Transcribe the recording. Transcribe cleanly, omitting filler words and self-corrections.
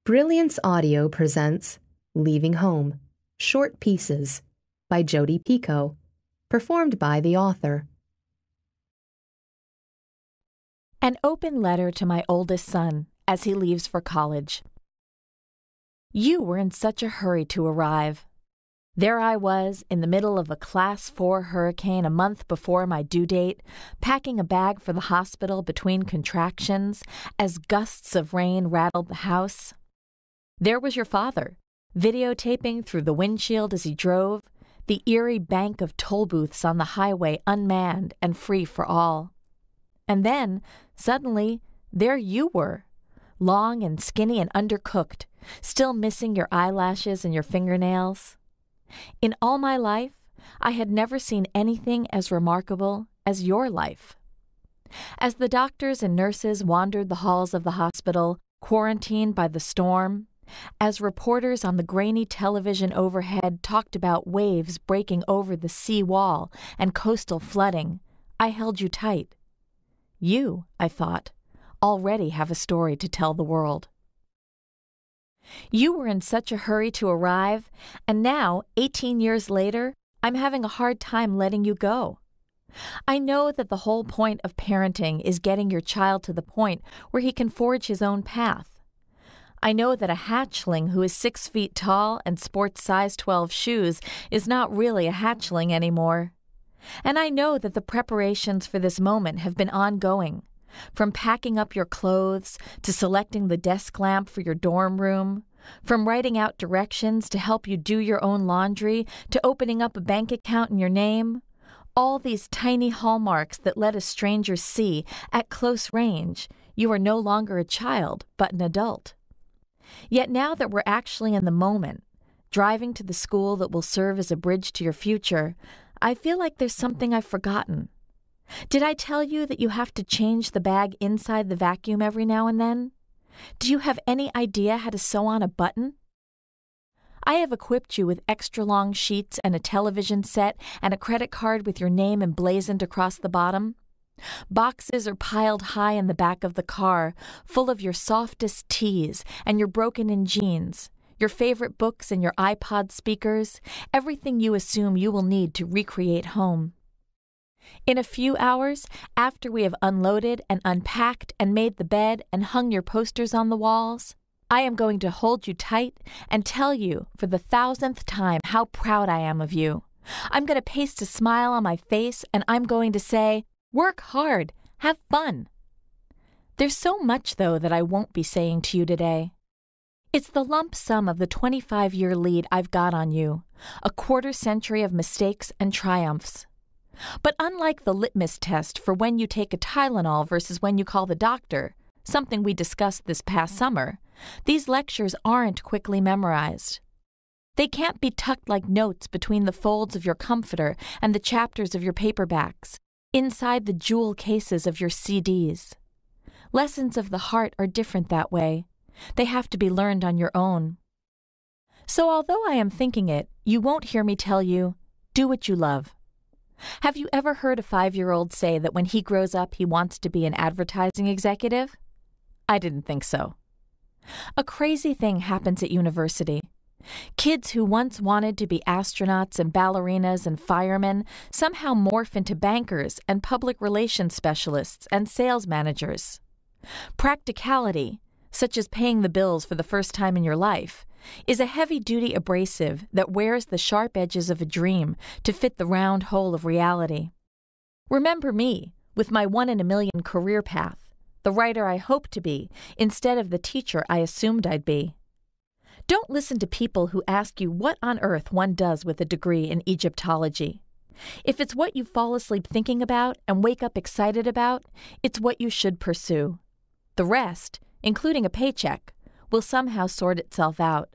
Brilliance Audio presents Leaving Home, Short Pieces by Jodi Picoult, performed by the author. An open letter to my oldest son as he leaves for college. You were in such a hurry to arrive. There I was, in the middle of a Class 4 hurricane a month before my due date, packing a bag for the hospital between contractions as gusts of rain rattled the house. There was your father, videotaping through the windshield as he drove, the eerie bank of toll booths on the highway unmanned and free for all. And then, suddenly, there you were, long and skinny and undercooked, still missing your eyelashes and your fingernails. In all my life, I had never seen anything as remarkable as your life. As the doctors and nurses wandered the halls of the hospital, quarantined by the storm, as reporters on the grainy television overhead talked about waves breaking over the sea wall and coastal flooding, I held you tight. You, I thought, already have a story to tell the world. You were in such a hurry to arrive, and now, 18 years later, I'm having a hard time letting you go. I know that the whole point of parenting is getting your child to the point where he can forge his own path. I know that a hatchling who is 6 feet tall and sports size 12 shoes is not really a hatchling anymore. And I know that the preparations for this moment have been ongoing, from packing up your clothes to selecting the desk lamp for your dorm room, from writing out directions to help you do your own laundry to opening up a bank account in your name. All these tiny hallmarks that let a stranger see, at close range, you are no longer a child, but an adult. Yet now that we're actually in the moment, driving to the school that will serve as a bridge to your future, I feel like there's something I've forgotten. Did I tell you that you have to change the bag inside the vacuum every now and then? Do you have any idea how to sew on a button? I have equipped you with extra long sheets and a television set and a credit card with your name emblazoned across the bottom. Boxes are piled high in the back of the car, full of your softest tees and your broken-in jeans, your favorite books and your iPod speakers, everything you assume you will need to recreate home. In a few hours, after we have unloaded and unpacked and made the bed and hung your posters on the walls, I am going to hold you tight and tell you for the 1,000th time how proud I am of you. I'm going to paste a smile on my face and I'm going to say, work hard, have fun. There's so much, though, that I won't be saying to you today. It's the lump sum of the 25-year lead I've got on you, a quarter-century of mistakes and triumphs. But unlike the litmus test for when you take a Tylenol versus when you call the doctor, something we discussed this past summer, these lectures aren't quickly memorized. They can't be tucked like notes between the folds of your comforter and the chapters of your paperbacks, inside the jewel cases of your CDs. Lessons of the heart are different that way. They have to be learned on your own. So although I am thinking it, you won't hear me tell you, do what you love. Have you ever heard a 5-year-old say that when he grows up he wants to be an advertising executive? I didn't think so. A crazy thing happens at university. Kids who once wanted to be astronauts and ballerinas and firemen somehow morph into bankers and public relations specialists and sales managers. Practicality, such as paying the bills for the first time in your life, is a heavy-duty abrasive that wears the sharp edges of a dream to fit the round hole of reality. Remember me, with my 1-in-a-million career path, the writer I hoped to be instead of the teacher I assumed I'd be. Don't listen to people who ask you what on earth one does with a degree in Egyptology. If it's what you fall asleep thinking about and wake up excited about, it's what you should pursue. The rest, including a paycheck, will somehow sort itself out.